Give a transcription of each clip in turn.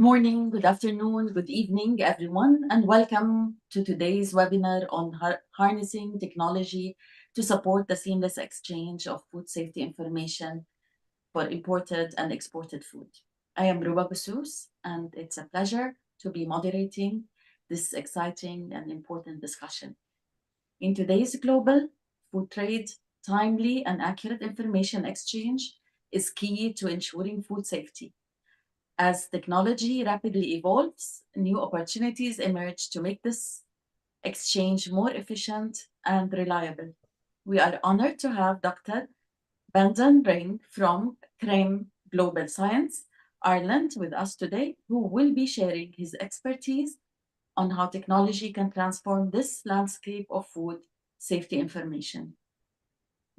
morning, good afternoon, good evening, everyone, and welcome to today's webinar on harnessing technology to support the seamless exchange of food safety information for imported and exported food. I am Ruba Goussous, and it's a pleasure to be moderating this exciting and important discussion. In today's global food trade, timely and accurate information exchange is key to ensuring food safety. As technology rapidly evolves, new opportunities emerge to make this exchange more efficient and reliable. We are honored to have Dr. Brendan Ring from Creme Global Science, Ireland, with us today, who will be sharing his expertise on how technology can transform this landscape of food safety information.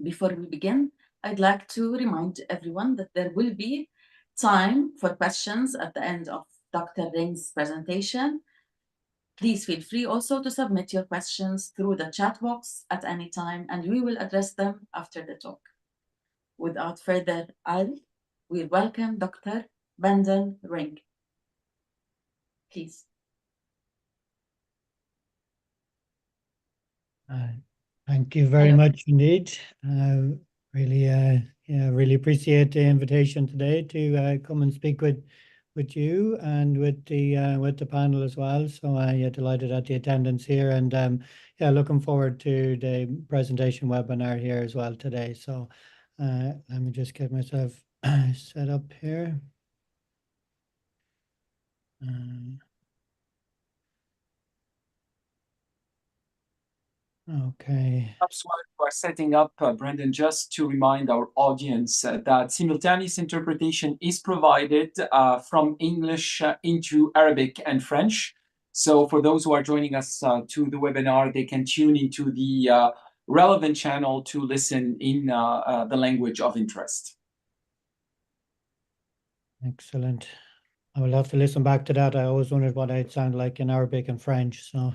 Before we begin, I'd like to remind everyone that there will be time for questions at the end of Dr. Ring's presentation. Please feel free also to submit your questions through the chat box at any time, and we will address them after the talk. Without further ado, we welcome Dr. Brendan Ring. Please. Thank you very much indeed. Really appreciate the invitation today to come and speak with you and with the panel as well. So delighted at the attendance here, and looking forward to the presentation webinar here as well today. So let me just get myself set up here. Okay. Perhaps while you are setting up, Brendan, just to remind our audience that simultaneous interpretation is provided from English into Arabic and French. So for those who are joining us to the webinar, they can tune into the relevant channel to listen in the language of interest. Excellent. I will have to listen back to that. I always wondered what I'd sound like in Arabic and French. So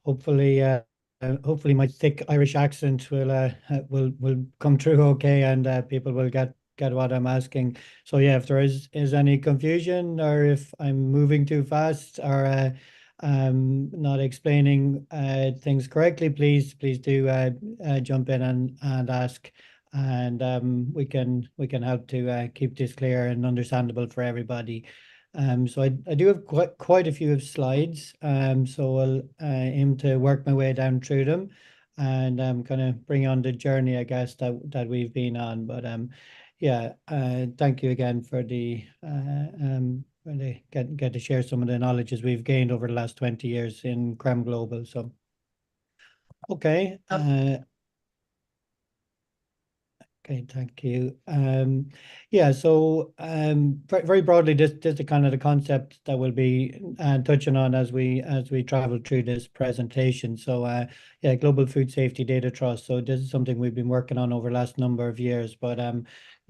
hopefully my thick Irish accent will come through okay, and people will get what I'm asking. So yeah, if there is any confusion, or if I'm moving too fast, or not explaining things correctly, please do jump in and ask, and we can help to keep this clear and understandable for everybody. So I do have quite a few slides, so I'll aim to work my way down through them, and kind of bring on the journey, I guess, that we've been on. But thank you again for the get to share some of the knowledge we've gained over the last 20 years in Creme Global. So okay. Okay, thank you. So very broadly, this is the kind of the concept that we'll be touching on as we travel through this presentation. So global food safety data trust. So this is something we've been working on over the last number of years. But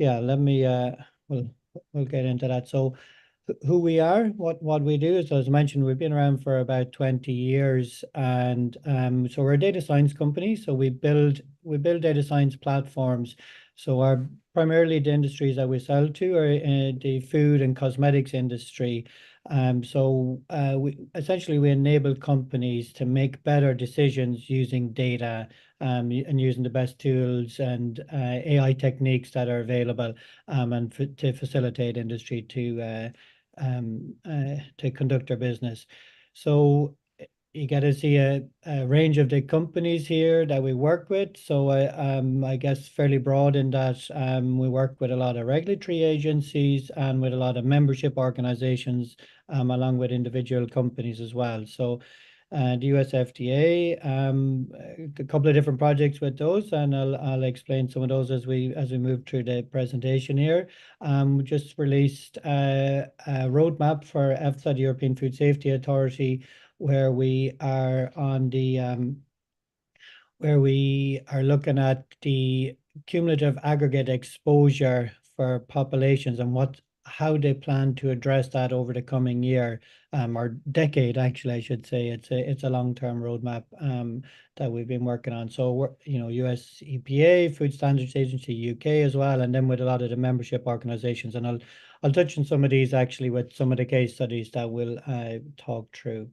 let me we'll get into that. So who we are, what we do. So as I mentioned, we've been around for about 20 years, and so we're a data science company. So we build data science platforms. So primarily the industries that we sell to are in the food and cosmetics industry. We enable companies to make better decisions using data, and using the best tools and AI techniques that are available, and to facilitate industry to conduct their business. So you get to see a range of the companies here that we work with. So I guess fairly broad in that we work with a lot of regulatory agencies and with a lot of membership organizations, along with individual companies as well. So the US FDA, a couple of different projects with those, and I'll explain some of those as we move through the presentation here. We just released a roadmap for EFSA, the European Food Safety Authority, where we are looking at the cumulative aggregate exposure for populations and how they plan to address that over the coming year, or decade, actually, I should say. It's a long-term roadmap that we've been working on. So we're, US EPA, Food Standards Agency, UK as well, and then with a lot of the membership organizations. And I'll touch on some of these actually with some of the case studies that we'll talk through.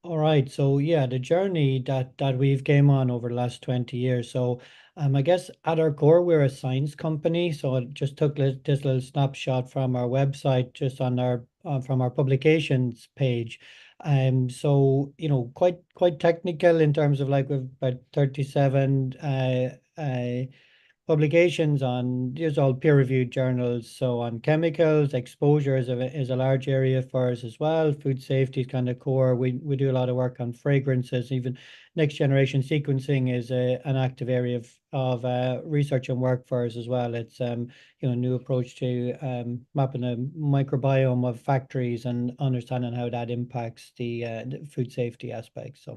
All right, so yeah, the journey that we've came on over the last 20 years. So I guess at our core, we're a science company. So I just took this little snapshot from our website, just on our from our publications page. So quite technical in terms of like we've about 37 publications on, these all peer-reviewed journals. So on chemicals, exposure is a large area for us as well. Food safety is kind of core. We do a lot of work on fragrances. Even next generation sequencing is an active area of research and work for us as well. It's new approach to mapping a microbiome of factories and understanding how that impacts the food safety aspects.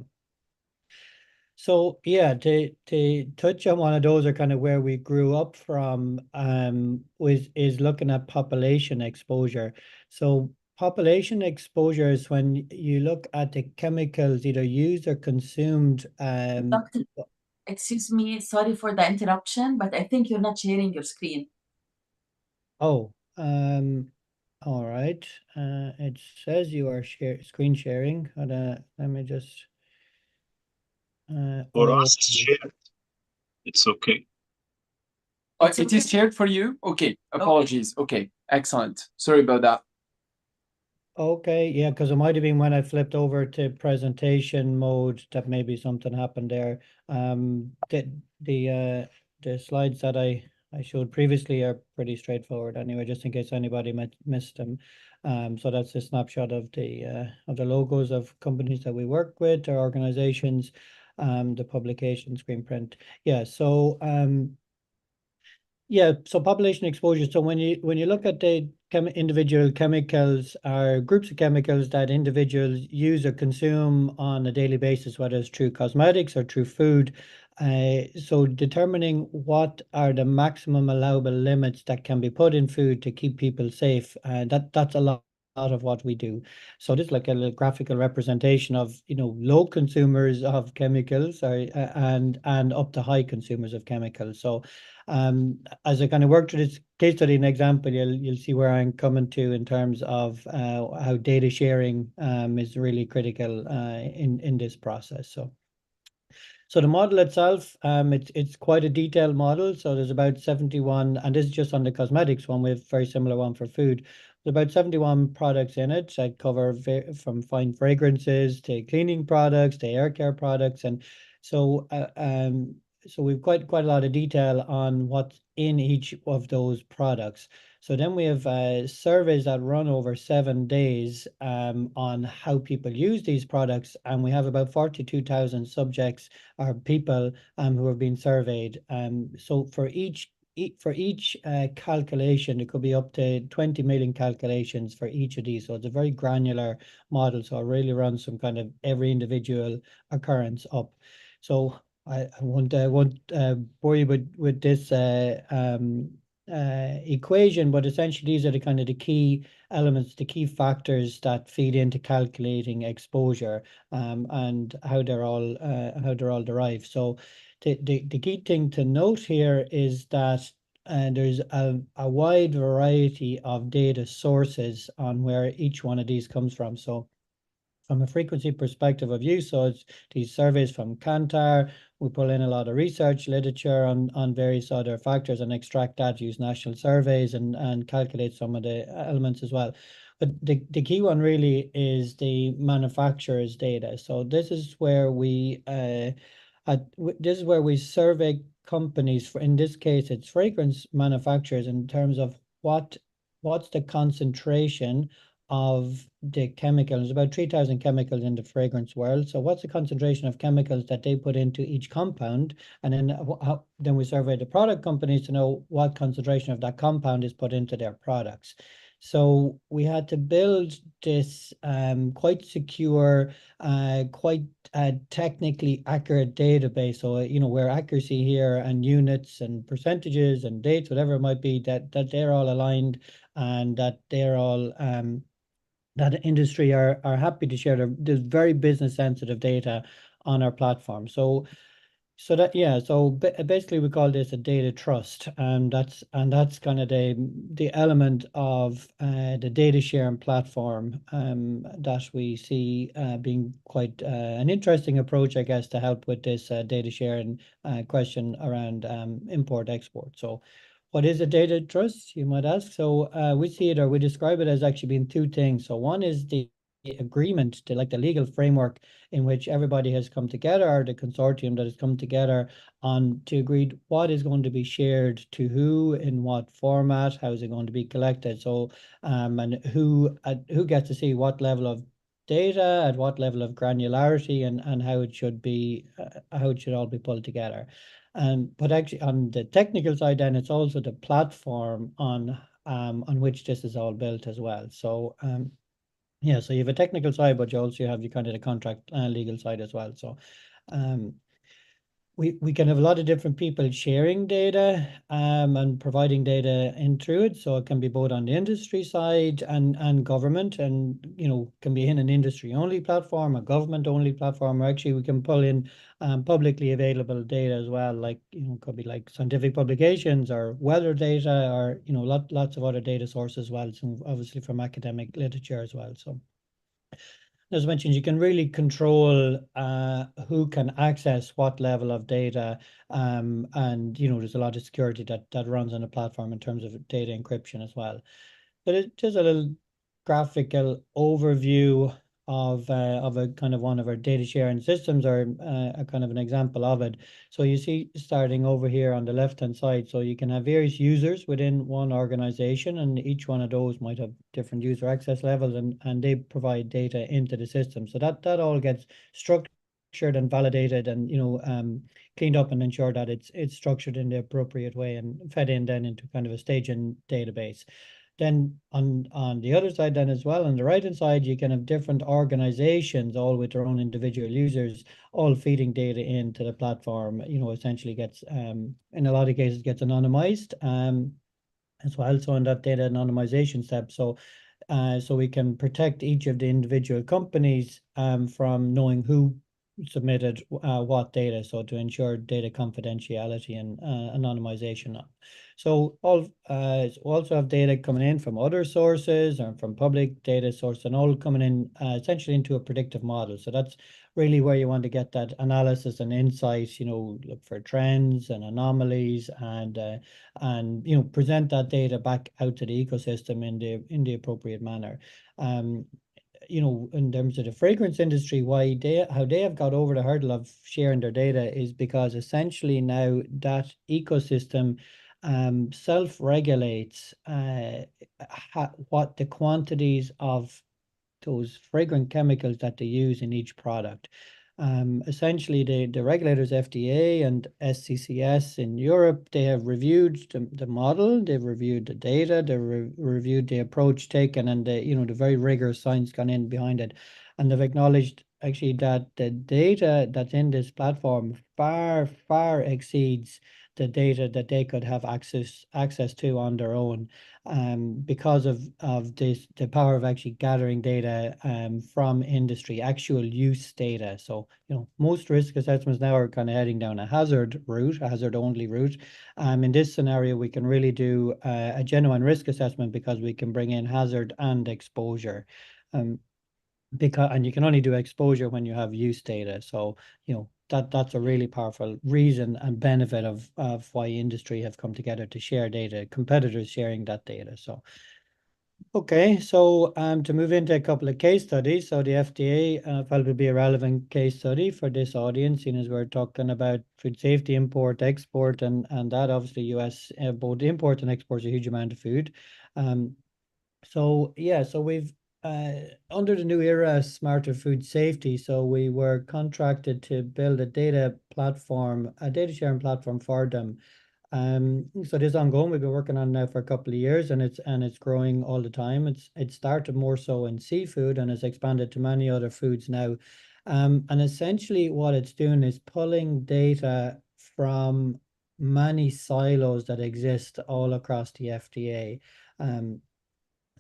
So yeah, to touch on one of those, are kind of where we grew up from, is looking at population exposure. So population exposure is when you look at the chemicals either used or consumed. Doctor, excuse me, sorry for the interruption, but I think you're not sharing your screen. Oh, all right. It says you are screen sharing. Let me just. For us, it's shared. It's okay. Oh, It's it okay. is shared for you? Okay, apologies. Okay, excellent. Sorry about that. Okay, yeah, because it might have been when I flipped over to presentation mode that maybe something happened there. The slides that I showed previously are pretty straightforward anyway, just in case anybody missed them. So that's a snapshot of the logos of companies that we work with, or organizations, the publication, screen print. Yeah, so population exposure. So when you look at the individual chemicals, or groups of chemicals that individuals use or consume on a daily basis, whether it's through cosmetics or through food, so determining what are the maximum allowable limits that can be put in food to keep people safe, that's a lot of what we do. So this is like a little graphical representation of low consumers of chemicals, and up to high consumers of chemicals. So as I kind of work through this case study and example, you'll see where I'm coming to in terms of how data sharing is really critical in this process. So the model itself, it's quite a detailed model. So there's about 71, and this is just on the cosmetics one. We have a very similar one for food. There's about 71 products in it. I cover from fine fragrances to cleaning products to hair care products, and so so we've quite a lot of detail on what's in each of those products. So then we have surveys that run over 7 days on how people use these products, and we have about 42,000 subjects or people who have been surveyed. So for each calculation, it could be up to 20 million calculations for each of these. So it's a very granular model. So it really runs some kind of every individual occurrence up. So I won't bore you with this equation, but essentially these are the kind of the key elements, the key factors that feed into calculating exposure, and how they're all derived. So the key thing to note here is that there's a wide variety of data sources on where each one of these comes from. So from a frequency perspective of use, so it's these surveys from Kantar. We pull in a lot of research literature on various other factors and extract that, use national surveys, and calculate some of the elements as well. But the key one really is the manufacturer's data. So this is where we survey companies, for, in this case it's fragrance manufacturers, in terms of what's the concentration of the chemicals. There's about 3,000 chemicals in the fragrance world. So what's the concentration of chemicals that they put into each compound? And then we survey the product companies to know what concentration of that compound is put into their products. So we had to build this quite secure, quite technically accurate database. So where accuracy here and units and percentages and dates, whatever it might be, that they're all aligned, and that they're all that industry are happy to share their very business sensitive data on our platform. So So that, yeah, so basically we call this a data trust, and that's kind of the element of the data sharing platform that we see being quite an interesting approach, I guess, to help with this data sharing question around import export. So what is a data trust, you might ask? So we see it, or we describe it as actually being two things. So one is the agreement, to like the legal framework in which everybody has come together, or the consortium that has come together on to agree what is going to be shared to who, in what format, how is it going to be collected. So and who gets to see what level of data at what level of granularity, and how it should be how it should all be pulled together. But actually on the technical side, then it's also the platform on which this is all built as well. So yeah, so you have a technical side, but you also have your kind of the contract legal side as well. So um, we can have a lot of different people sharing data and providing data in through it. So it can be both on the industry side and government, and can be in an industry only platform, a government only platform, or actually we can pull in publicly available data as well, like could be like scientific publications or weather data, or lots of other data sources as well. So obviously from academic literature as well. So as mentioned, you can really control who can access what level of data, and there's a lot of security that runs on the platform in terms of data encryption as well. But it's just a little graphical overview of a kind of one of our data sharing systems, or a kind of an example of it. So you see, starting over here on the left-hand side, so you can have various users within one organization, and each one of those might have different user access levels, and they provide data into the system. So that all gets structured and validated, and cleaned up, and ensure that it's structured in the appropriate way and fed in then into kind of a staging database. Then on the other side then as well, on the right hand side, you can have different organizations, all with their own individual users, all feeding data into the platform. Essentially gets in a lot of cases gets anonymized as well. So on that data anonymization step, so we can protect each of the individual companies from knowing who submitted what data, so to ensure data confidentiality and anonymization. So also have data coming in from other sources or from public data source, and all coming in essentially into a predictive model. So that's really where you want to get that analysis and insight, look for trends and anomalies, and present that data back out to the ecosystem in the appropriate manner. In terms of the fragrance industry, how they have got over the hurdle of sharing their data is because essentially now that ecosystem self-regulates what the quantities of those fragrant chemicals that they use in each product. Essentially, the regulators, FDA and SCCS in Europe, they have reviewed the model, they've reviewed the data, they've reviewed the approach taken, and the very rigorous science gone in behind it, and they've acknowledged actually that the data that's in this platform far exceeds the data that they could have access to on their own, because of the power of actually gathering data from industry, actual use data. So most risk assessments now are kind of heading down a hazard route, a hazard only route. In this scenario, we can really do a genuine risk assessment, because we can bring in hazard and exposure. And you can only do exposure when you have use data. So that's a really powerful reason and benefit of why industry have come together to share data, competitors sharing that data. So okay, so to move into a couple of case studies. So the FDA felt would be a relevant case study for this audience, seeing as we're talking about food safety, import, export, and that obviously US both import and export a huge amount of food. So yeah, so we've under the new era, smarter food safety. So we were contracted to build a data platform, a data sharing platform for them. So this is ongoing. We've been working on it now for a couple of years, and it's growing all the time. It started more so in seafood and has expanded to many other foods now. And essentially what it's doing is pulling data from many silos that exist all across the FDA.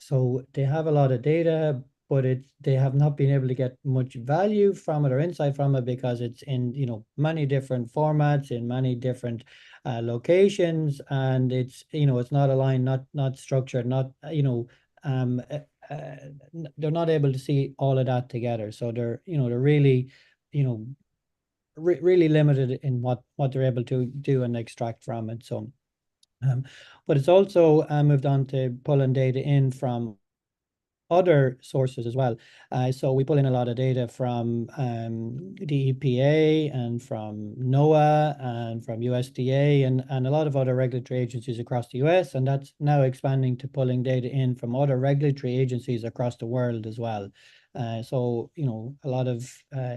So they have a lot of data, but they have not been able to get much value from it or insight from it because it's in, you know, many different formats, in many different locations, and it's, you know, it's not aligned, not structured, not, you know, they're not able to see all of that together. So they're, you know, they're really, you know, really limited in what they're able to do and extract from it. So, but it's also moved on to pulling data in from other sources as well. So we pull in a lot of data from the EPA and from NOAA and from USDA and a lot of other regulatory agencies across the US. And that's now expanding to pulling data in from other regulatory agencies across the world as well. So, you know, a lot of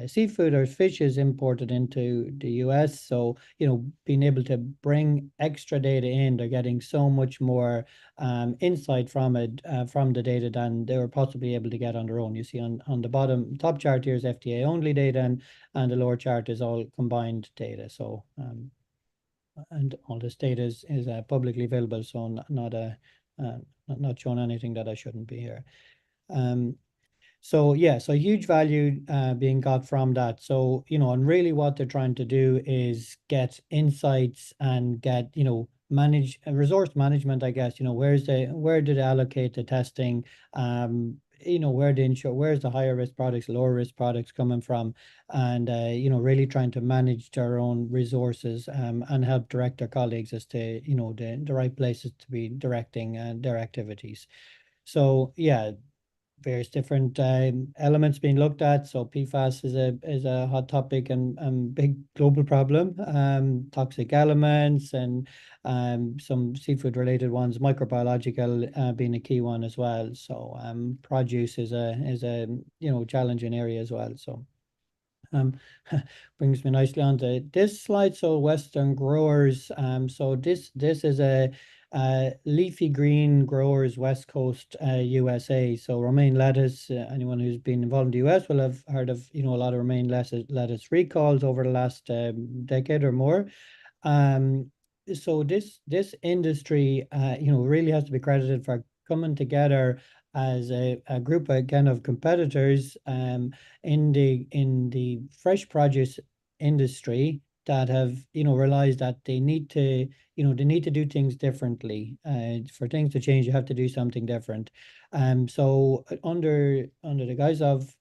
seafood or fish is imported into the US. So, you know, being able to bring extra data in, they're getting so much more insight from it, from the data than they were possibly able to get on their own. You see on the bottom top chart here is FDA only data, and the lower chart is all combined data. So, and all this data is publicly available, so not showing anything that I shouldn't be here. So yeah, so huge value being got from that. So, you know, and really what they're trying to do is get insights and get, you know, manage resource management, I guess, you know, where do they allocate the testing, you know, where's the higher risk products, lower risk products coming from, and, you know, really trying to manage their own resources and help direct their colleagues as to, you know, the right places to be directing their activities. So yeah, various different elements being looked at. So PFAS is a hot topic and big global problem. Toxic elements and some seafood related ones, microbiological being a key one as well. So produce is a you know, challenging area as well. So brings me nicely onto this slide. So Western growers. So this is a leafy green growers, West Coast USA. So romaine lettuce. Anyone who's been involved in the US will have heard of, you know, a lot of romaine lettuce recalls over the last decade or more. So this industry, you know, really has to be credited for coming together as a group again of competitors in the fresh produce industry that have, you know, realized that they need to, you know, they need to do things differently. For things to change, you have to do something different. So under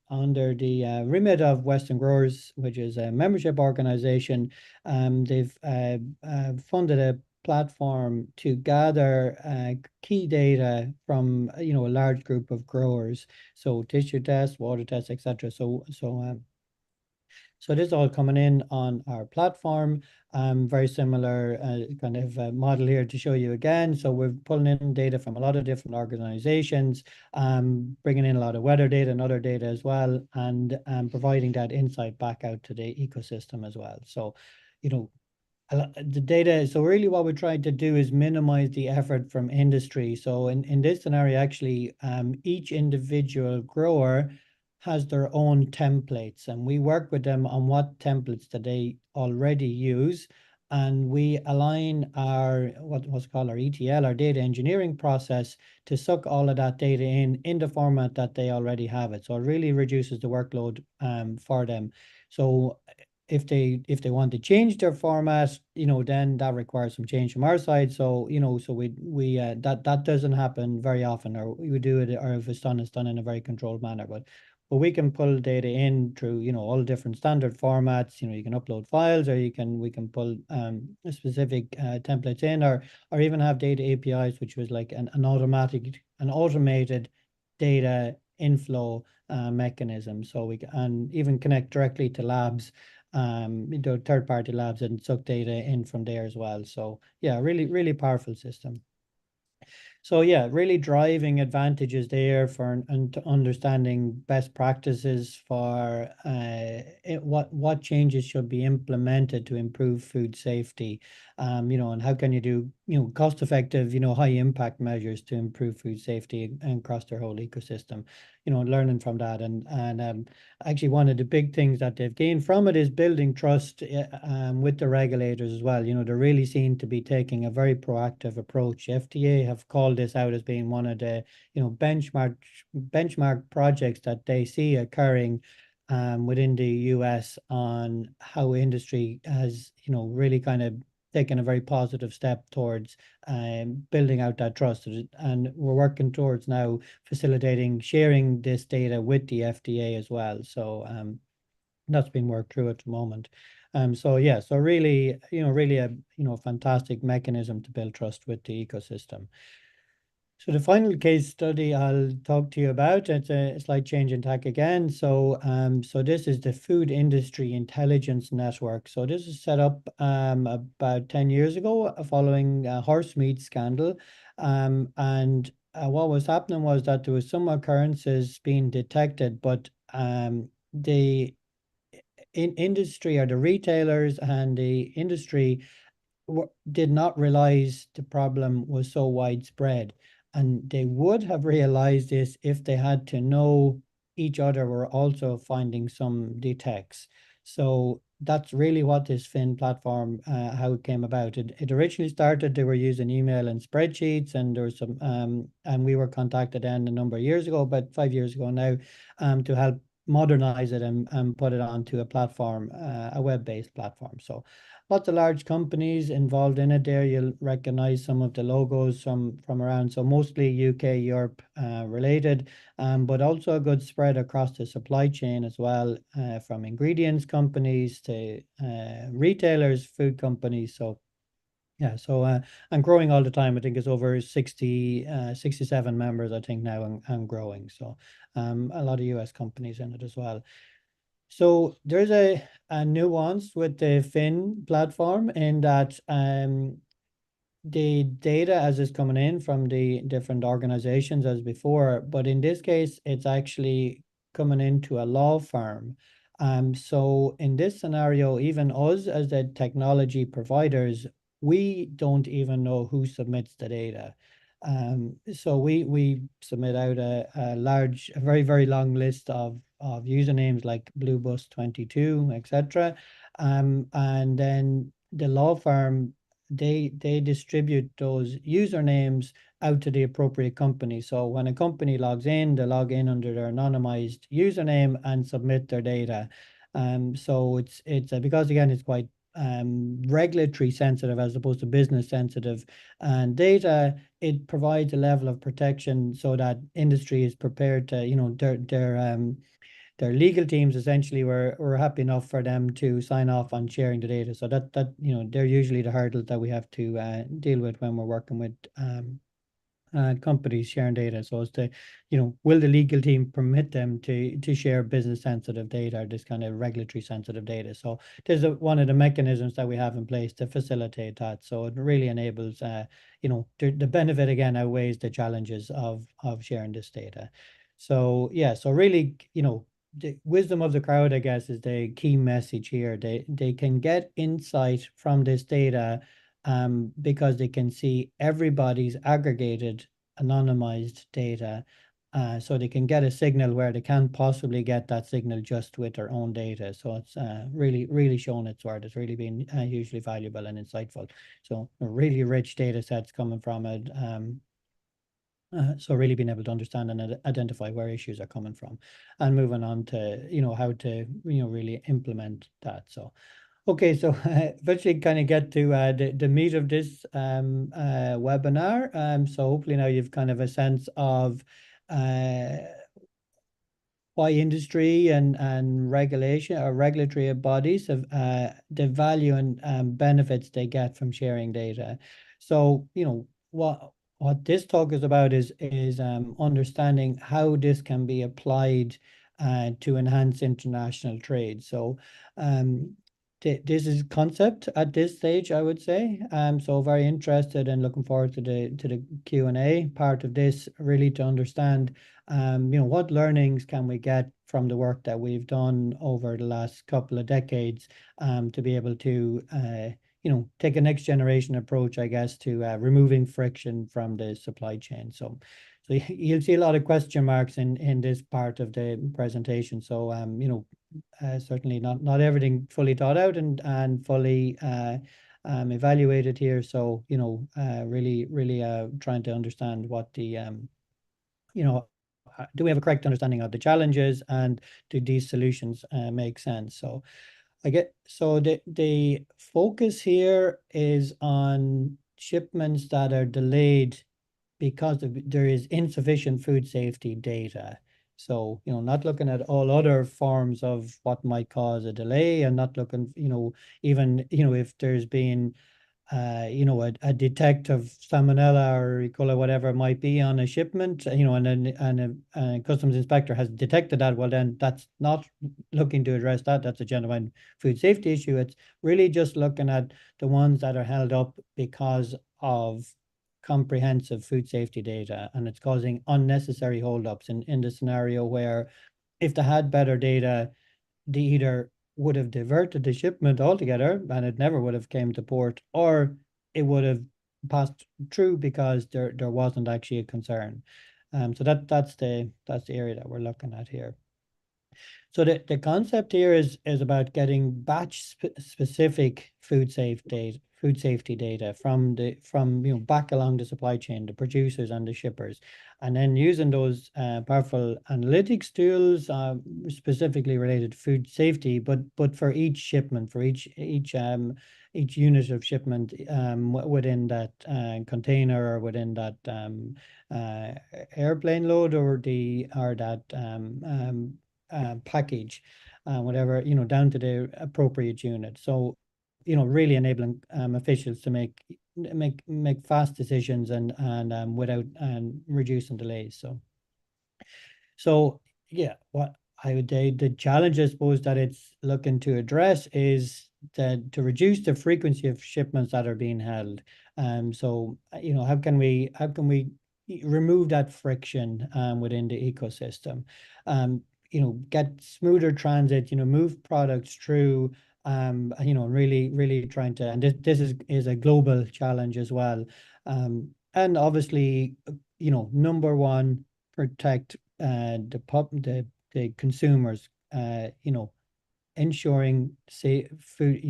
the remit of Western Growers, which is a membership organization, they've funded a platform to gather key data from, you know, a large group of growers, so tissue tests, water tests, etc. So this is all coming in on our platform. Very similar kind of model here to show you again. So we're pulling in data from a lot of different organizations, bringing in a lot of weather data and other data as well, and providing that insight back out to the ecosystem as well. So, you know, the data, so really what we're trying to do is minimize the effort from industry. So in this scenario, actually, each individual grower has their own templates, and we work with them on what templates that they already use, and we align our what's called our ETL, our data engineering process, to suck all of that data in the format that they already have it. So it really reduces the workload for them. So if they want to change their format, you know, then that requires some change from our side. So, you know, so we that doesn't happen very often, or we would do it, or if it's done in a very controlled manner. But we can pull data in through, you know, all different standard formats. You know, you can upload files, or we can pull specific templates in, or even have data APIs, which was like an automated data inflow mechanism. So we can even connect directly to labs, third-party labs, and suck data in from there as well. So yeah, really powerful system. So yeah, really driving advantages there for and understanding best practices for what changes should be implemented to improve food safety, you know, and how can you do, you know, cost-effective, you know, high impact measures to improve food safety and across their whole ecosystem, you know, learning from that. And actually one of the big things that they've gained from it is building trust with the regulators as well. You know, they're really seen to be taking a very proactive approach. FDA have called called this out as being one of the, benchmark projects that they see occurring within the US on how industry has, really kind of taken a very positive step towards building out that trust. And we're working towards now facilitating sharing this data with the FDA as well. So that's being worked through at the moment. So yeah, so really, really a fantastic mechanism to build trust with the ecosystem. So the final case study I'll talk to you about, it's a slight change in tack again. So so this is the Food Industry Intelligence Network. So this is set up about 10 years ago following a horse meat scandal. And what was happening was that there was some occurrences being detected, but the industry, or the retailers and the industry, did not realize the problem was so widespread. And they would have realized this if they had to know each other were also finding some detects. So that's really what this Fin platform, how it came about. It originally started, they were using email and spreadsheets, and there was some, and we were contacted then a number of years ago, about 5 years ago now, to help modernize it and put it onto a platform, a web-based platform. So lots of large companies involved in it there. You'll recognize some of the logos from around, so mostly UK, Europe related, but also a good spread across the supply chain as well, from ingredients companies to retailers, food companies. So yeah, so and growing all the time. I think it's over 67 members, I think now, and growing. So a lot of US companies in it as well. So there's a nuance with the Fin platform in that the data as is coming in from the different organizations as before, but in this case, it's actually coming into a law firm. So in this scenario, even us as the technology providers, we don't even know who submits the data. So we submit out a very, very long list of usernames like BlueBus22, etc. And then the law firm, they distribute those usernames out to the appropriate company. So when a company logs in, they log in under their anonymized username and submit their data. So it's because again, it's quite regulatory sensitive as opposed to business sensitive and data, it provides a level of protection so that industry is prepared to, their legal teams essentially were happy enough for them to sign off on sharing the data. So that they're usually the hurdles that we have to deal with when we're working with companies sharing data. So as to, will the legal team permit them to share business sensitive data, or this kind of regulatory sensitive data? So there's one of the mechanisms that we have in place to facilitate that. So it really enables, the benefit again outweighs the challenges of sharing this data. So yeah, so really, the wisdom of the crowd, I guess, is the key message here. They can get insight from this data because they can see everybody's aggregated anonymized data. So they can get a signal where they can't possibly get that signal just with their own data. So it's really, really shown its worth. It's really been hugely valuable and insightful. So really rich data sets coming from it. So really being able to understand and identify where issues are coming from, and moving on to, how to, really implement that. So, okay, so eventually kind of get to the meat of this webinar. So hopefully now you've kind of a sense of why industry and regulation or regulatory bodies have the value and benefits they get from sharing data. So, what this talk is about is understanding how this can be applied to enhance international trade. So this is concept at this stage, I would say. So very interested and looking forward to the Q&A part of this, really to understand what learnings can we get from the work that we've done over the last couple of decades to be able to take a next generation approach, I guess, to removing friction from the supply chain. So you'll see a lot of question marks in this part of the presentation. So certainly not everything fully thought out and fully evaluated here. So, really trying to understand what the, do we have a correct understanding of the challenges, and do these solutions make sense? So the focus here is on shipments that are delayed because there is insufficient food safety data. So, not looking at all other forms of what might cause a delay, and not looking, even, if there's been a detect of salmonella or E. coli, whatever it might be on a shipment, and a customs inspector has detected that, well, then that's not looking to address that. That's a genuine food safety issue. It's really just looking at the ones that are held up because of comprehensive food safety data, and it's causing unnecessary holdups in the scenario where, if they had better data, they either would have diverted the shipment altogether and it never would have came to port, or it would have passed through because there wasn't actually a concern. So that's the area that we're looking at here. So the concept here is about getting batch specific food safety data from back along the supply chain, the producers and the shippers, and then using those powerful analytics tools specifically related to food safety, but for each shipment, for each unit of shipment within that container, or within that airplane load, or that package, whatever, down to the appropriate unit. So, really enabling officials to make fast decisions and without reducing delays. So yeah, what I would say the challenge, I suppose, that it's looking to address is to reduce the frequency of shipments that are being held. So how can we remove that friction within the ecosystem? Get smoother transit, move products through, really trying to, and this is a global challenge as well. And obviously, number one, protect the consumers, ensuring safe food,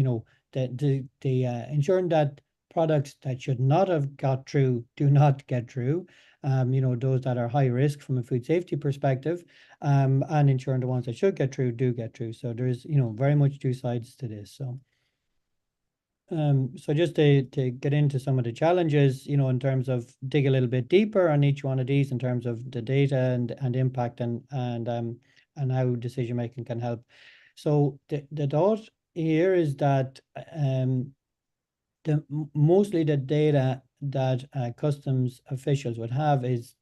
ensuring that products that should not have got through do not get through, those that are high risk from a food safety perspective, and ensuring the ones that should get through do get through. So there's, very much two sides to this. So just to get into some of the challenges, in terms of dig a little bit deeper on each one of these in terms of the data and impact and how decision making can help. So the thought here is that mostly the data that customs officials would have is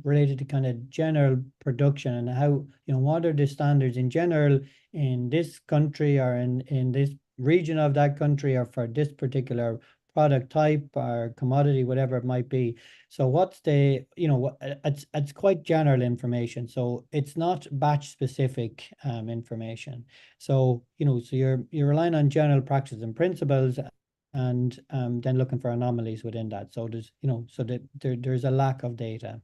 related to kind of general production, and how, what are the standards in general in this country, or in this region of that country, or for this particular product type or commodity, whatever it might be. So what's the, it's quite general information, so it's not batch specific information. So so you're relying on general practices and principles, and then looking for anomalies within that. So there's so that there's a lack of data.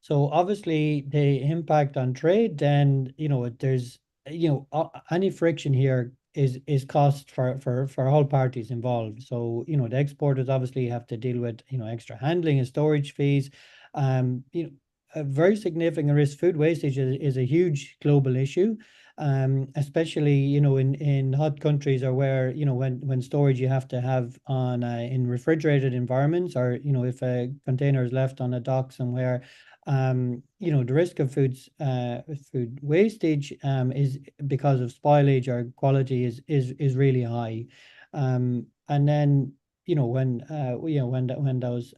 So obviously the impact on trade, then there's any friction here is cost for all parties involved. So the exporters obviously have to deal with extra handling and storage fees. A very significant risk. Food wastage is a huge global issue, especially in hot countries, or where when storage you have to have on in refrigerated environments, or if a container is left on a dock somewhere, the risk of food wastage is because of spoilage or quality is really high. And then when those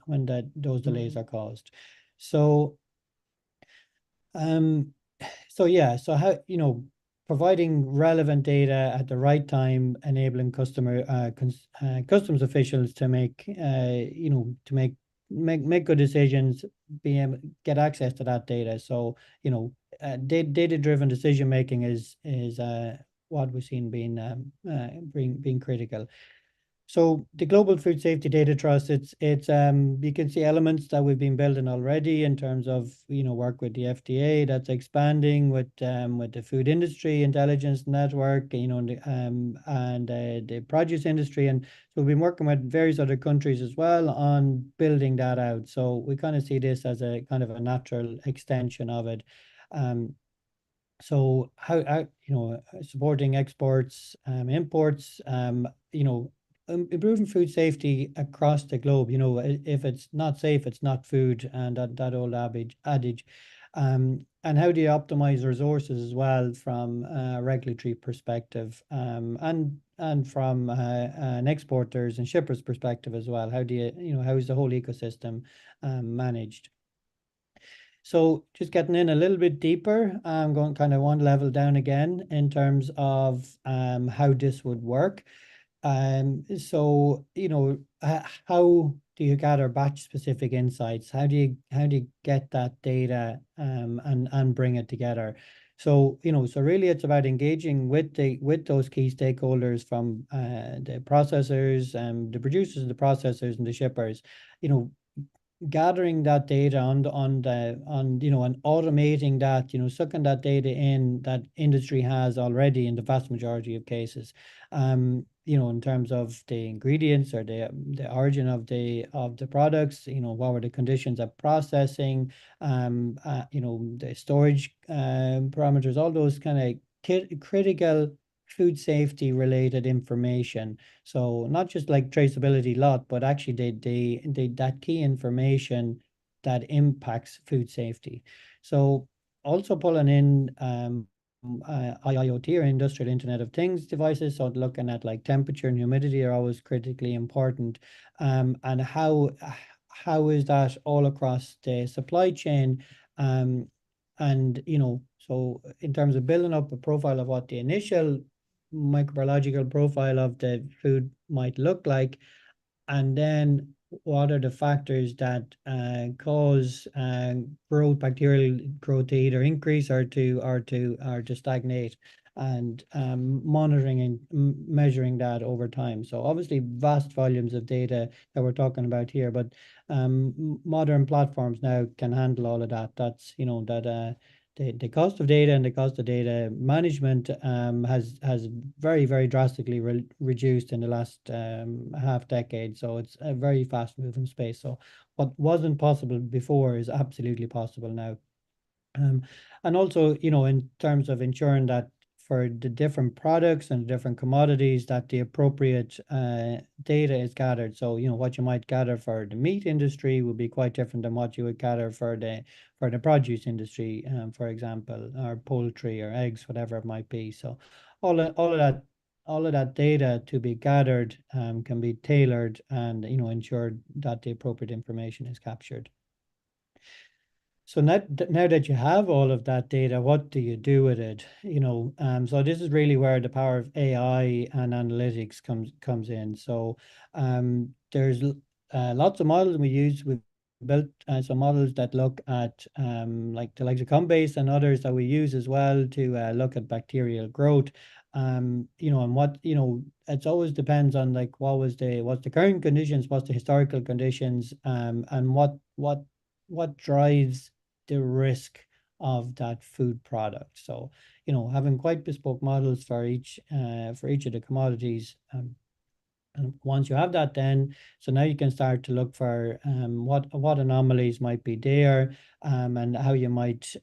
delays are caused. So so how providing relevant data at the right time, enabling customs officials to make make good decisions, be able to get access to that data. So data-driven decision making is what we've seen being critical. So the Global Food Safety Data Trust, it's you can see elements that we've been building already in terms of, you know, work with the FDA that's expanding with the Food Industry Intelligence Network, you know, and the produce industry. And so we've been working with various other countries as well on building that out. So we kind of see this as a kind of a natural extension of it. So how you know, supporting exports, imports, you know, improving food safety across the globe. You know, if it's not safe, it's not food, and that old adage. And how do you optimize resources as well from a regulatory perspective, and from an exporters and shippers perspective as well? How do you know, how is the whole ecosystem managed? So just getting in a little bit deeper, I'm going kind of one level down again in terms of how this would work. So, you know, how do you gather batch specific insights? How do you get that data and bring it together? So, you know, so really it's about engaging with those key stakeholders from the processors and the producers, the processors and the shippers, you know, gathering that data on you know, and automating that, you know, sucking that data in that industry has already in the vast majority of cases, you know, in terms of the ingredients or the origin of the products, you know, what were the conditions of processing, you know, the storage parameters, all those kind of critical food safety related information. So not just like traceability lot, but actually that key information that impacts food safety. So also pulling in IoT or industrial Internet of Things devices. So looking at like temperature and humidity are always critically important. And how is that all across the supply chain? And you know, so in terms of building up a profile of what the initial microbiological profile of the food might look like, and then what are the factors that cause bacterial growth to either increase or to stagnate, and monitoring and measuring that over time. So obviously vast volumes of data that we're talking about here, but modern platforms now can handle all of that. That's, you know, that the cost of data and the cost of data management has very, very drastically reduced in the last half decade. So it's a very fast moving space. So what wasn't possible before is absolutely possible now. And also, you know, in terms of ensuring that for the different products and different commodities that the appropriate data is gathered. So, you know, what you might gather for the meat industry would be quite different than what you would gather for the produce industry, for example, or poultry or eggs, whatever it might be. So all of that data to be gathered can be tailored and, you know, ensured that the appropriate information is captured. So now that you have all of that data, what do you do with it? You know, so this is really where the power of AI and analytics comes in. So there's lots of models we use. We've built some models that look at like the likes of Combase and others that we use as well to look at bacterial growth. You know, and what, you know, it's always depends on like what's the current conditions, what's the historical conditions, and what drives the risk of that food product. So, you know, having quite bespoke models for each of the commodities. And once you have that, then so now you can start to look for what anomalies might be there, and how you might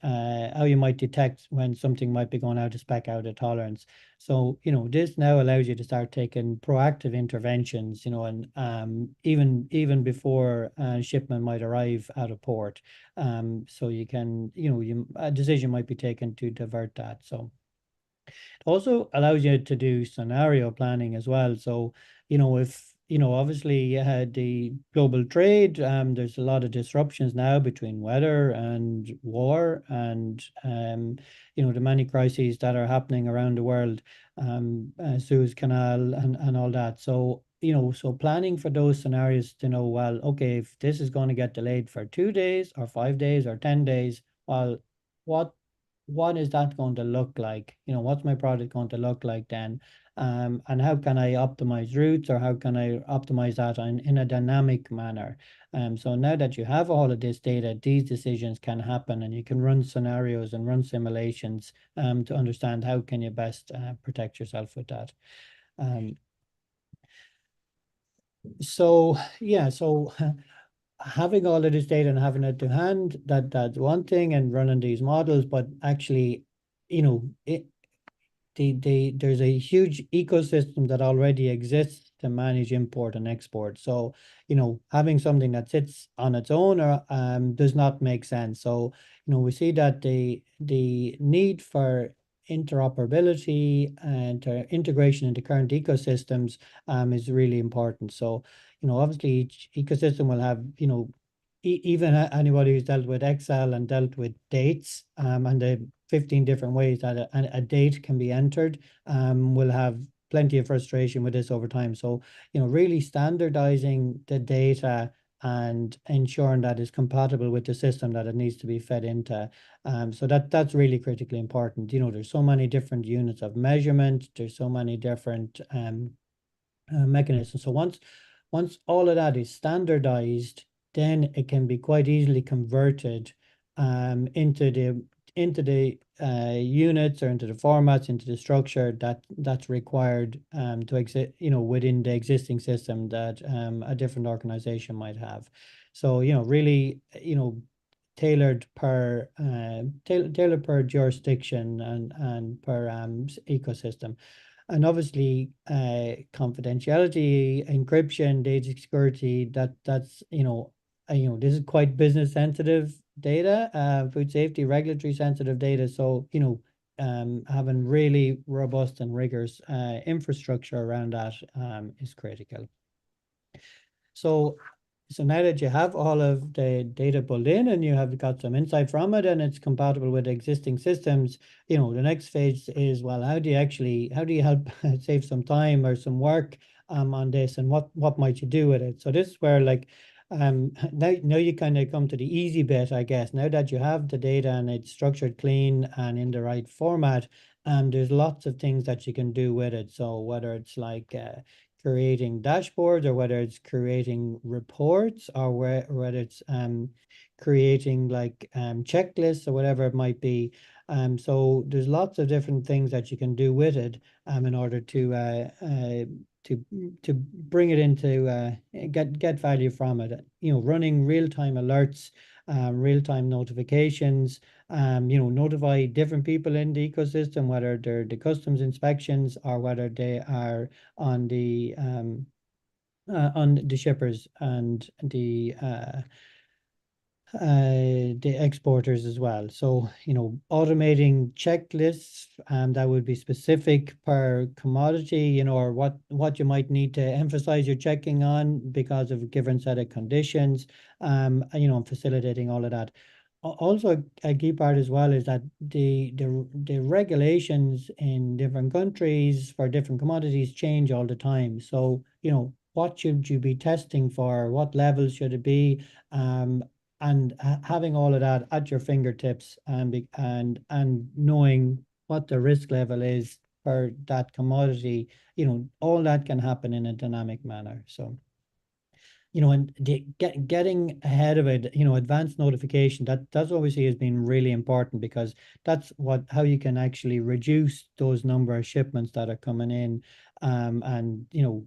detect when something might be going out of spec, out of tolerance. So, you know, this now allows you to start taking proactive interventions, you know, and even before shipment might arrive out of port. So you can, you know, a decision might be taken to divert that. So it also allows you to do scenario planning as well. So, you know, if, you know, obviously the global trade, there's a lot of disruptions now between weather and war and, you know, the many crises that are happening around the world, Suez Canal and all that. So, you know, so planning for those scenarios to know, well, okay, if this is going to get delayed for 2 days or 5 days or 10 days, well, what what is that going to look like? You know, what's my product going to look like then? And how can I optimize routes, or how can I optimize that in a dynamic manner? So now that you have all of this data, these decisions can happen, and you can run scenarios and run simulations to understand how can you best protect yourself with that. So yeah, so having all of this data and having it to hand, that's one thing, and running these models, but actually, you know, there's a huge ecosystem that already exists to manage import and export. So, you know, having something that sits on its own or does not make sense. So, you know, we see that the need for interoperability and integration into current ecosystems is really important. So, you know, obviously each ecosystem will have, you know, even anybody who's dealt with Excel and dealt with dates and the 15 different ways that a date can be entered will have plenty of frustration with this over time. So, you know, really standardizing the data and ensuring that it's compatible with the system that it needs to be fed into. So that's really critically important. You know, there's so many different units of measurement. There's so many different mechanisms. So once all of that is standardized, then it can be quite easily converted into the units or into the formats, into the structure that's required to exist, you know, within the existing system that a different organization might have. So, you know, really, you know, tailored per jurisdiction and per ecosystem. And obviously, confidentiality, encryption, data security, that's, you know, this is quite business sensitive data, food safety, regulatory sensitive data. So, you know, having really robust and rigorous infrastructure around that is critical. So now that you have all of the data pulled in and you have got some insight from it and it's compatible with existing systems, you know, the next phase is, well, how do you help save some time or some work on this, and what might you do with it? So this is where, like, now you kind of come to the easy bit, I guess. Now that you have the data and it's structured clean and in the right format, there's lots of things that you can do with it. So whether it's like creating dashboards, or whether it's creating reports, or whether it's creating like checklists or whatever it might be. So there's lots of different things that you can do with it in order to bring it into get value from it. You know, running real-time alerts, real-time notifications, you know, notify different people in the ecosystem, whether they're the customs inspections or whether they are on the shippers and the exporters as well. So, you know, automating checklists that would be specific per commodity, you know, or what you might need to emphasize your checking on because of a given set of conditions, you know, facilitating all of that. Also, a key part as well is that the regulations in different countries for different commodities change all the time. So, you know, what should you be testing for? What levels should it be? And having all of that at your fingertips and knowing what the risk level is for that commodity, you know, all that can happen in a dynamic manner. So, you know, and getting ahead of it, you know, advanced notification, that's obviously has been really important, because that's how you can actually reduce those number of shipments that are coming in, and, you know,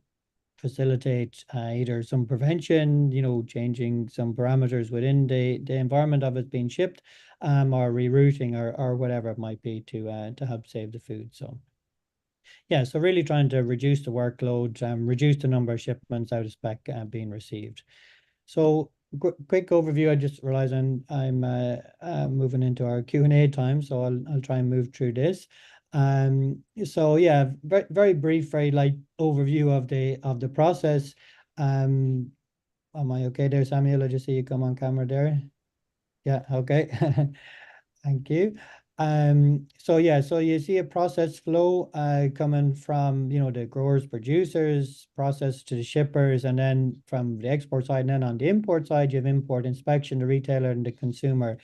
facilitate either some prevention, you know, changing some parameters within the environment of it being shipped, or rerouting or whatever it might be to help save the food. So yeah, so really trying to reduce the workload, reduce the number of shipments out of spec being received. So quick overview. I just realized I'm moving into our Q&A time, so I'll try and move through this. So yeah, very brief, very light overview of the process. Am I okay there, Samuel? I just see you come on camera there. Yeah, okay. Thank you. So yeah, so you see a process flow coming from, you know, the growers, producers, process to the shippers, and then from the export side, and then on the import side, you have import inspection, the retailer and the consumer.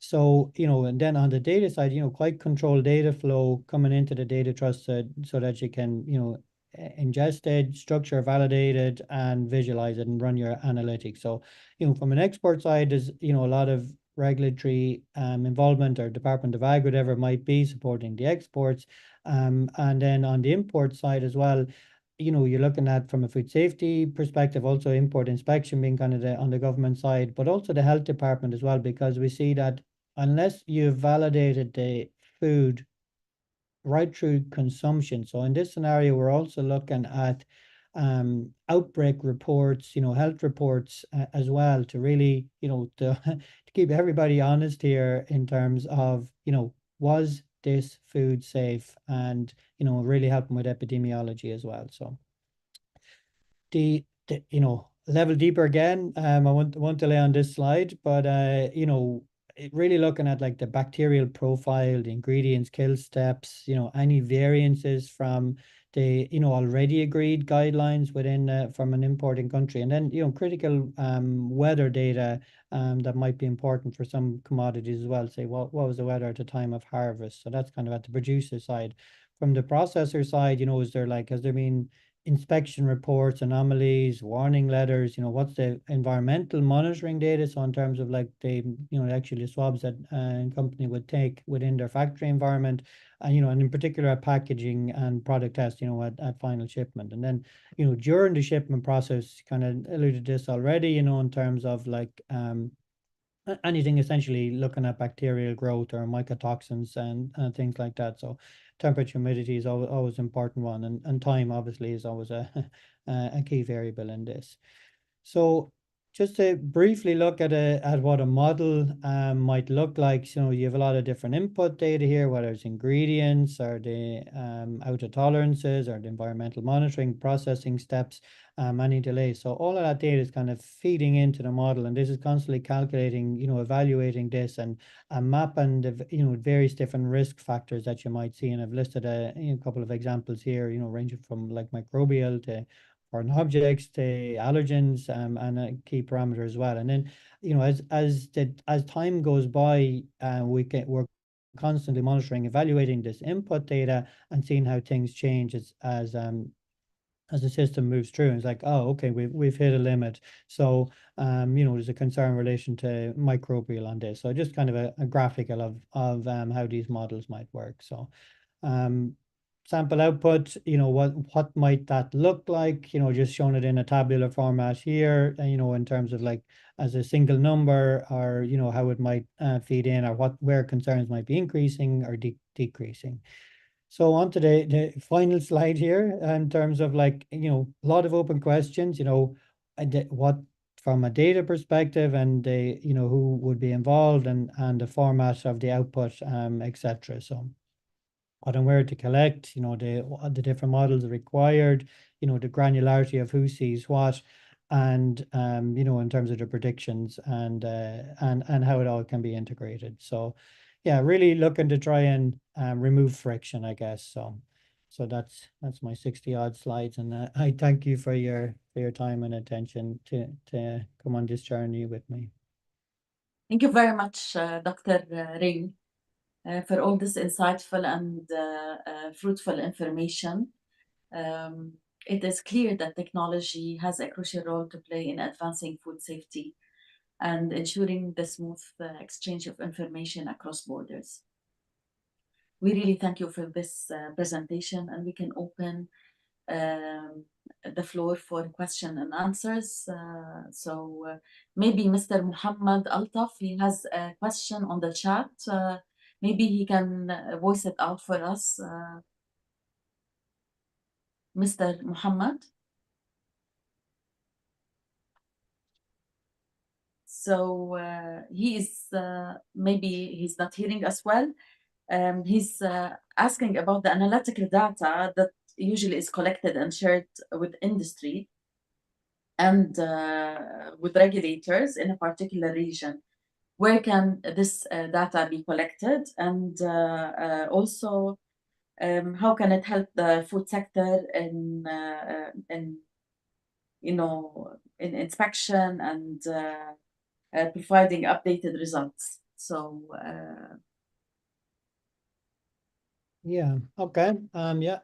So, and then on the data side, quite controlled data flow coming into the data trust so that you can, ingest it, structure, validate it, and visualize it and run your analytics. So, from an export side, there's, a lot of regulatory involvement, or Department of Ag, whatever it might be, supporting the exports. And then on the import side as well, you're looking at, from a food safety perspective, also import inspection being kind of on the government side, but also the health department as well, because we see that unless you've validated the food right through consumption. So in this scenario, we're also looking at outbreak reports, health reports as well, to really, to keep everybody honest here in terms of, was this food safe, and, really helping with epidemiology as well. So the level deeper again, I won't delay on this slide, but really looking at like the bacterial profile, the ingredients, kill steps, any variances from the already agreed guidelines within from an importing country, and then critical weather data that might be important for some commodities as well. Say what was the weather at the time of harvest? So that's kind of at the producer side. From the processor side, has there been inspection reports, anomalies, warning letters, what's the environmental monitoring data? So in terms of like the, actually swabs that a company would take within their factory environment, and, and in particular packaging and product test, at final shipment. And then, during the shipment process, kind of alluded to this already, in terms of like, anything essentially looking at bacterial growth or mycotoxins and things like that. So temperature, humidity is always important one, and time obviously is always a key variable in this. So just to briefly look at what a model might look like. You have a lot of different input data here, whether it's ingredients or the outer tolerances or the environmental monitoring, processing steps, any delays. So all of that data is kind of feeding into the model, and this is constantly calculating, evaluating this and mapping the various different risk factors that you might see. And I've listed a couple of examples here, ranging from like microbial to foreign objects to allergens, and a key parameter as well. And then, as time goes by, we're constantly monitoring, evaluating this input data and seeing how things change as the system moves through. And it's like, oh, okay, we've hit a limit. So, there's a concern in relation to microbial on this. So just kind of a graphical of how these models might work. So, sample output, what might that look like? Just showing it in a tabular format here, in terms of like as a single number, or, how it might feed in, or where concerns might be increasing or decreasing. So on to the final slide here, in terms of like, a lot of open questions, what from a data perspective, and who would be involved, and the format of the output, etc. So what and where to collect, the different models required, the granularity of who sees what, and in terms of the predictions, and how it all can be integrated. So yeah, really looking to try and remove friction, I guess. So that's my 60 odd slides, and I thank you for your time and attention to come on this journey with me. Thank you very much, Dr. Ray, for all this insightful and fruitful information. It is clear that technology has a crucial role to play in advancing food safety and ensuring the smooth exchange of information across borders. We really thank you for this presentation, and we can open the floor for question and answers. So maybe Mr. Muhammad Altaf, he has a question on the chat. Maybe he can voice it out for us. Mr. Muhammad. So he is, maybe he's not hearing us well. He's asking about the analytical data that usually is collected and shared with industry and with regulators in a particular region. Where can this data be collected? And also, how can it help the food sector in inspection and providing updated results? So Yeah. Okay. Yeah.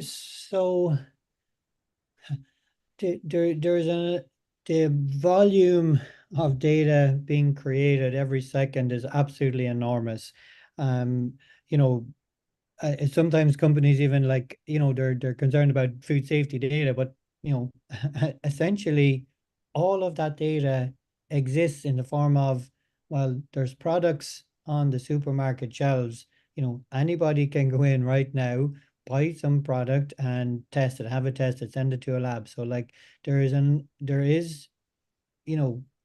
So the volume of data being created every second is absolutely enormous. You know, sometimes companies even like, they're concerned about food safety data, but essentially all of that data exists in the form of, well, there's products on the supermarket shelves. Anybody can go in right now, buy some product and test it, have it tested, send it to a lab. So like there is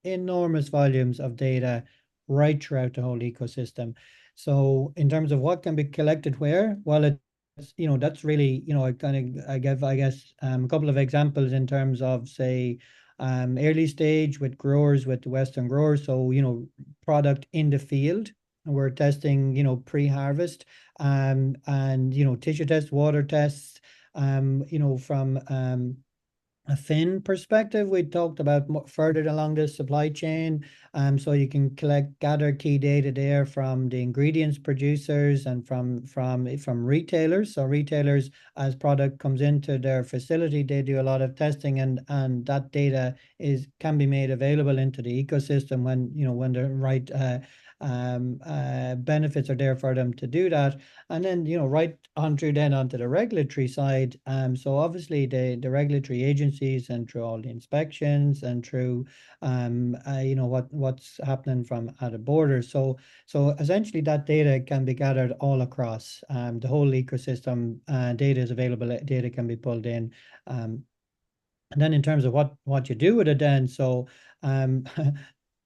enormous volumes of data right throughout the whole ecosystem. So in terms of what can be collected where, well, that's really, I give, I guess, a couple of examples in terms of, say, early stage with growers, with the Western growers. So, product in the field, and we're testing, pre-harvest, and, tissue tests, water tests, from, a fin perspective, we talked about further along the supply chain. So you can gather key data there from the ingredients producers and from retailers. So retailers, as product comes into their facility, they do a lot of testing, and that data can be made available into the ecosystem when the right benefits are there for them to do that. And then, right on through then onto the regulatory side. So obviously the regulatory agencies, and through all the inspections, and through, what's happening at a border. So essentially that data can be gathered all across the whole ecosystem. Data is available, data can be pulled in. And then in terms of what you do with it then, so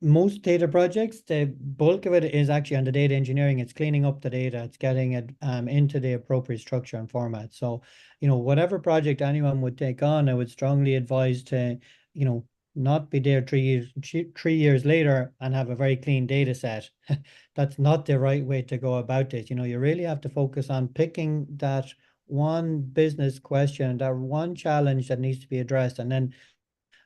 most data projects, the bulk of it is actually on the data engineering. It's cleaning up the data, it's getting it into the appropriate structure and format. So, whatever project anyone would take on, I would strongly advise to, not be there 3 years later and have a very clean data set. That's not the right way to go about it. You really have to focus on picking that one business question, that one challenge that needs to be addressed, and then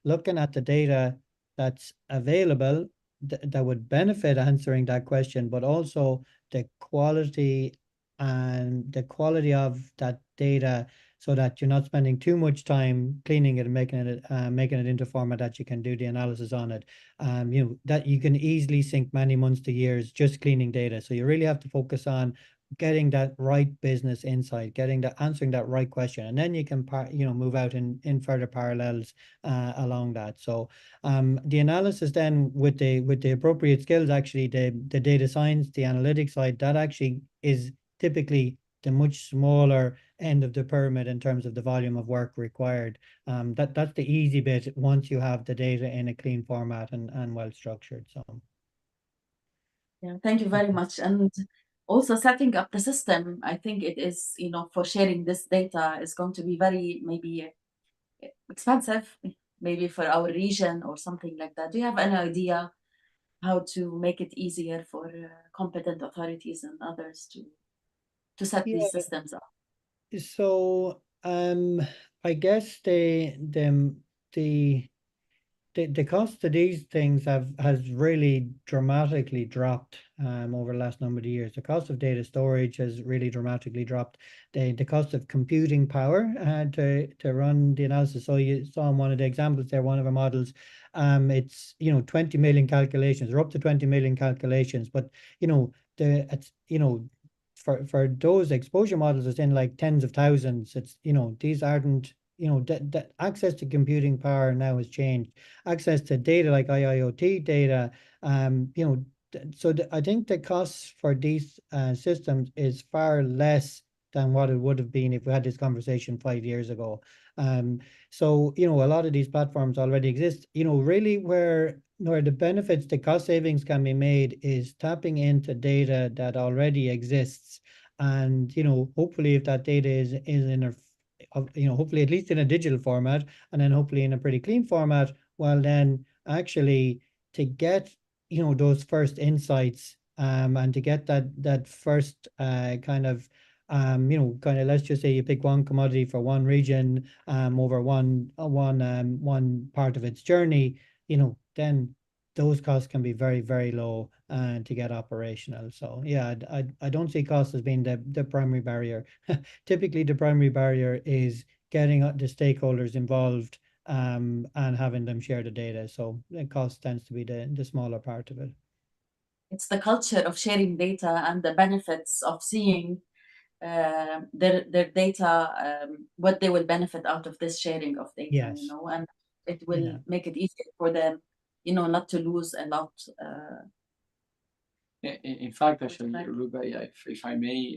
looking at the data that's available that would benefit answering that question, but also the quality of that data, so that you're not spending too much time cleaning it and making it into format that you can do the analysis on it. That you can easily sink many months to years just cleaning data. So you really have to focus on getting that right business insight, answering that right question, and then you can move out in further parallels along that. So the analysis then with the appropriate skills, actually the data science, the analytics side, that actually is typically the much smaller end of the pyramid in terms of the volume of work required. That's the easy bit once you have the data in a clean format and well structured. So yeah, thank you very much. And also setting up the system, I think it is, for sharing this data is going to be very maybe expensive, maybe for our region or something like that. Do you have any idea how to make it easier for competent authorities and others to set yeah, these systems up? so I guess the cost of these things has really dramatically dropped over the last number of years. The cost of data storage has really dramatically dropped. The cost of computing power to run the analysis. So you saw in one of the examples there, one of our models, it's 20 million calculations, or up to 20 million calculations. But for those exposure models, it's in like tens of thousands. It's these aren't that access to computing power now has changed. Access to data like IIoT data, so I think the costs for these systems is far less than what it would have been if we had this conversation 5 years ago. So a lot of these platforms already exist. Really where the benefits, the cost savings can be made is tapping into data that already exists. And hopefully if that data is in a hopefully at least in a digital format, and then hopefully in a pretty clean format, well then actually to get those first insights, and to get that first kind of let's just say you pick one commodity for one region over one part of its journey, then those costs can be very, very low to get operational. So yeah, I don't see cost as being the primary barrier. Typically, the primary barrier is getting the stakeholders involved and having them share the data. So the cost tends to be the smaller part of it. It's the culture of sharing data and the benefits of seeing their data, what they will benefit out of this sharing of data, Yes. you know, and it will Yeah. make it easier for them, you know, not to lose a lot. In fact, actually, Ruba, yeah, if I may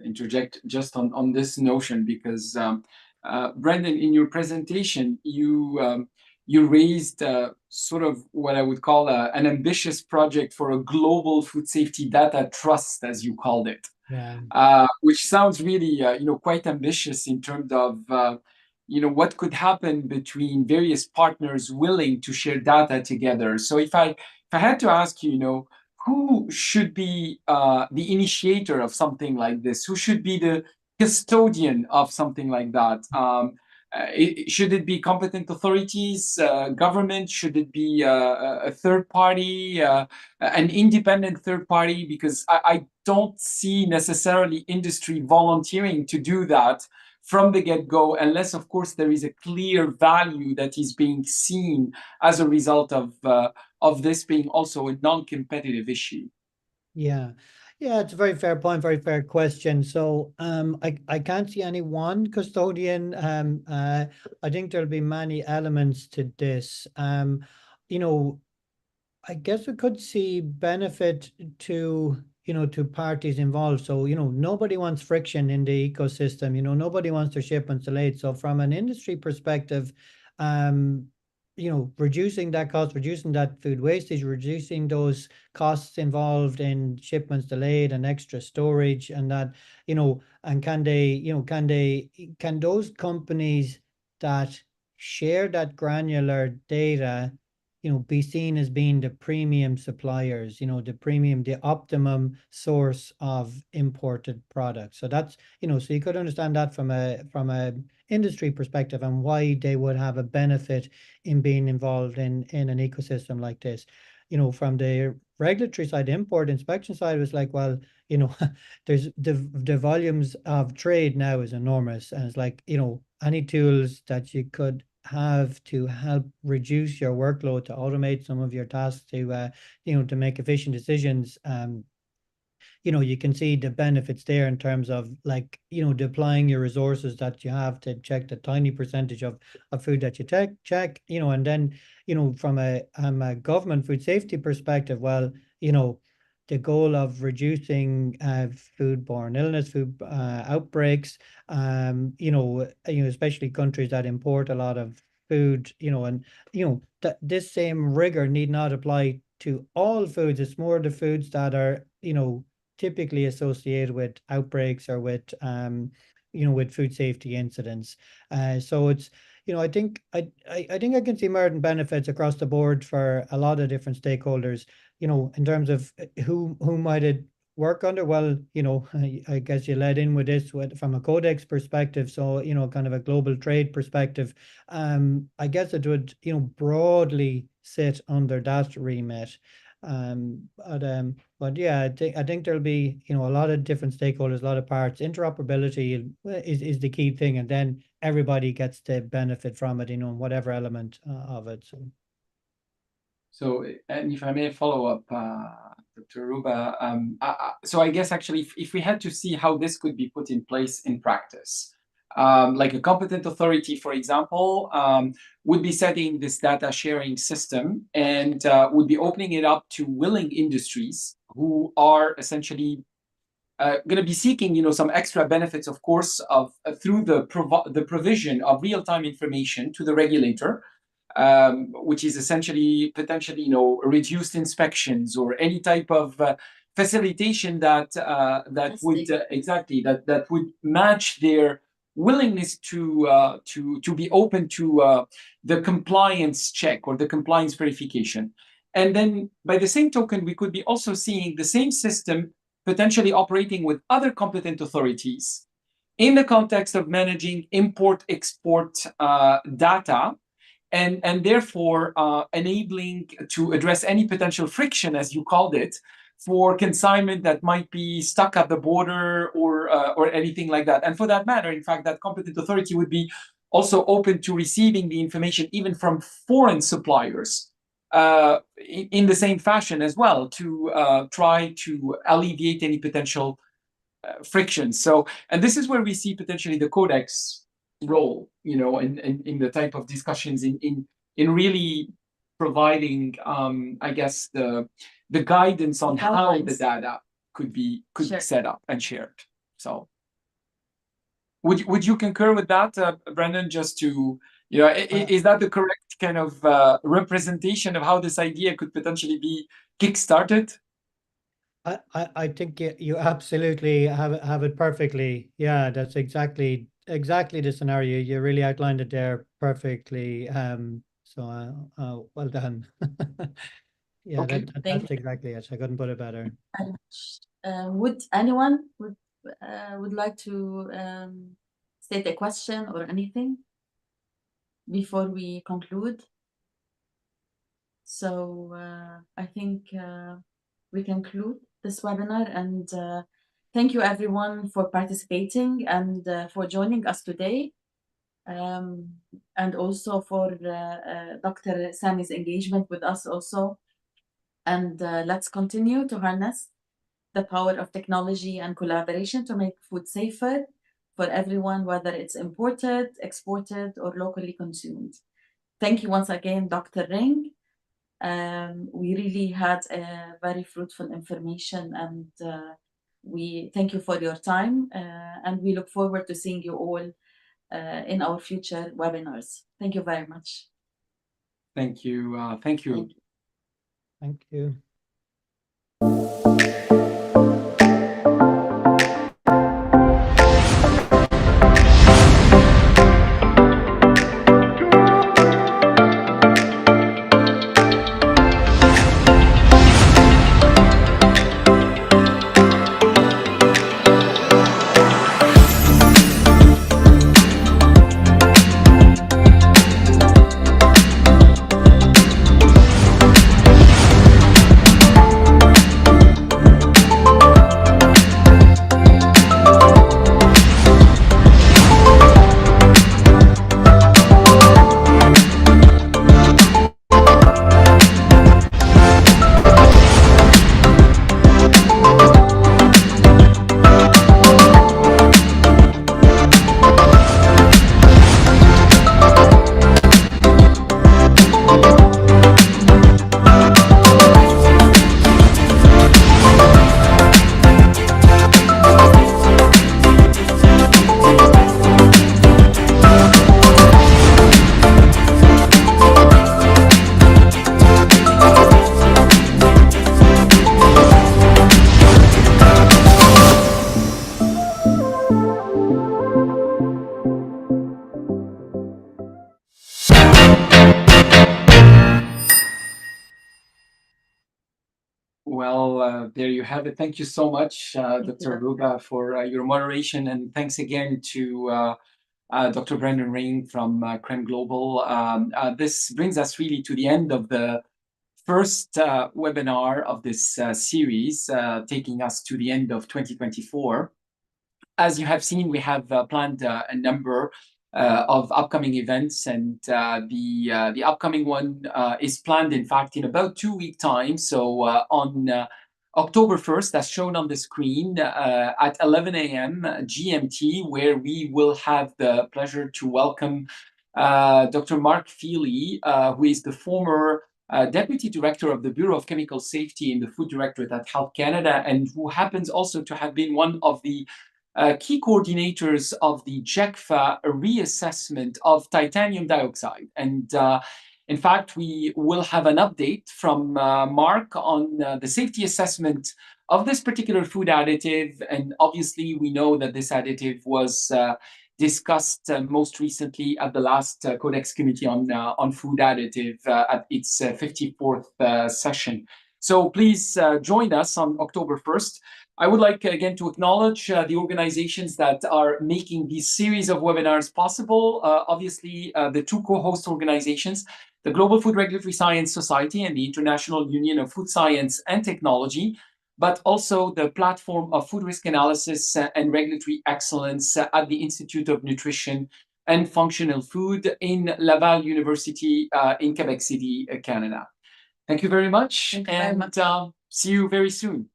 interject just on this notion, because Brendan, in your presentation, you raised sort of what I would call an ambitious project for a global food safety data trust, as you called it. Yeah. Which sounds really, quite ambitious in terms of, what could happen between various partners willing to share data together. So if I had to ask you, who should be the initiator of something like this? Who should be the custodian of something like that? Should it be competent authorities, government? Should it be a third party, an independent third party? Because I don't see necessarily industry volunteering to do that from the get-go, unless, of course, there is a clear value that is being seen as a result of this being also a non-competitive issue. Yeah. Yeah, it's a very fair point, very fair question. So I can't see any one custodian. I think there'll be many elements to this. You know, I guess we could see benefit to, to parties involved. So, nobody wants friction in the ecosystem, nobody wants their shipments delayed. So from an industry perspective, reducing that cost, reducing that food wastage, reducing those costs involved in shipments delayed and extra storage, and that, and can those companies that share that granular data, be seen as being the premium suppliers, the optimum source of imported products. So that's, so you could understand that from a industry perspective and why they would have a benefit in being involved in an ecosystem like this. From the regulatory side, import inspection side, was like, well, there's the volumes of trade now is enormous, and it's like, any tools that you could have to help reduce your workload, to automate some of your tasks, to make efficient decisions. You can see the benefits there in terms of, like, deploying your resources that you have to check the tiny percentage of food that you check, and then, from a government food safety perspective, well, the goal of reducing foodborne illness, food outbreaks, especially countries that import a lot of food, and that this same rigor need not apply to all foods. It's more the foods that are, typically associated with outbreaks or with with food safety incidents. So it's, I think I think I can see merit and benefits across the board for a lot of different stakeholders. In terms of who might it work under. Well, I guess you led in with this from a Codex perspective. So, kind of a global trade perspective. I guess it would, broadly sit under that remit. But yeah, I think there'll be, a lot of different stakeholders, a lot of parts. Interoperability is the key thing, and then everybody gets to benefit from it, in whatever element of it. So, and if I may follow up, Dr. Ruba, so I guess actually, if we had to see how this could be put in place in practice, like a competent authority, for example, would be setting this data sharing system and would be opening it up to willing industries who are essentially going to be seeking, some extra benefits, of course, of through the provision of real-time information to the regulator, which is essentially potentially, reduced inspections or any type of facilitation that would exactly that would match their willingness to be open to the compliance check or the compliance verification. And then, by the same token, we could be also seeing the same system potentially operating with other competent authorities in the context of managing import-export data, and therefore enabling to address any potential friction, as you called it, for consignment that might be stuck at the border or anything like that. And for that matter, in fact, that competent authority would be also open to receiving the information even from foreign suppliers in the same fashion as well, to try to alleviate any potential friction. So, and this is where we see potentially the Codex role, you know, in the type of discussions in really providing, I guess, the guidance on how the data could be set up and shared. So, would you concur with that, Brendan? Just to, you know, is that the correct kind of representation of how this idea could potentially be kickstarted? I think you absolutely have it perfectly. Yeah, that's exactly the scenario. You really outlined it there perfectly. So well done. Yeah, Okay. that's exactly it. I couldn't put it better. Would anyone would like to state a question or anything before we conclude? So I think we conclude this webinar, and thank you everyone for participating and for joining us today, and also for Dr. Sami's engagement with us also. And let's continue to harness the power of technology and collaboration to make food safer for everyone, whether it's imported, exported, or locally consumed. Thank you once again, Dr. Ring. We really had a very fruitful information, and we thank you for your time, and we look forward to seeing you all in our future webinars. Thank you very much. Thank you. Thank you. Thank you. Well, there you have it. Thank you so much, Dr. Ruba, for your moderation, and thanks again to Dr. Brendan Ring from Creme Global. This brings us really to the end of the first webinar of this series, taking us to the end of 2024. As you have seen, we have planned a number of upcoming events, and the upcoming one is planned, in fact, in about 2 weeks' time. So on October 1st, as shown on the screen, at 11 a.m. GMT, where we will have the pleasure to welcome Dr. Mark Feely, who is the former Deputy Director of the Bureau of Chemical Safety in the Food Directorate at Health Canada, and who happens also to have been one of the key coordinators of the JFDA reassessment of titanium dioxide. And in fact, we will have an update from Mark on the safety assessment of this particular food additive. And obviously, we know that this additive was discussed most recently at the last Codex Committee on Food Additive at its 54th session. So please join us on October 1st. I would like again to acknowledge the organizations that are making this series of webinars possible. Obviously, the two co-host organizations, the Global Food Regulatory Science Society and the International Union of Food Science and Technology, but also the Platform of Food Risk Analysis and Regulatory Excellence at the Institute of Nutrition and Functional Food in Laval University in Quebec City, Canada. Thank you very much, and see you very soon.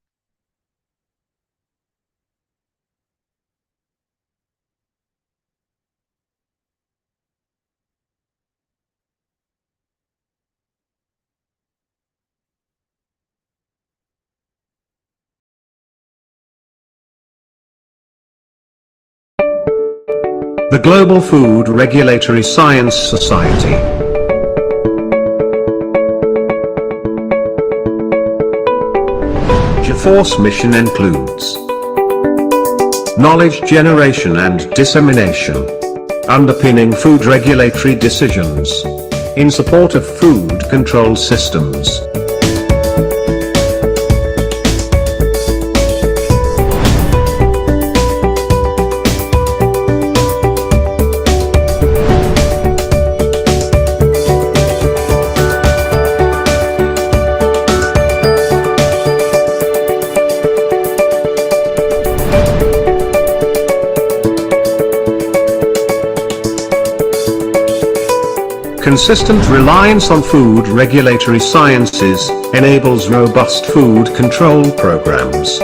The Global Food Regulatory Science Society. GFoRSS mission includes knowledge generation and dissemination, underpinning food regulatory decisions, in support of food control systems. Consistent reliance on food regulatory sciences enables robust food control programs.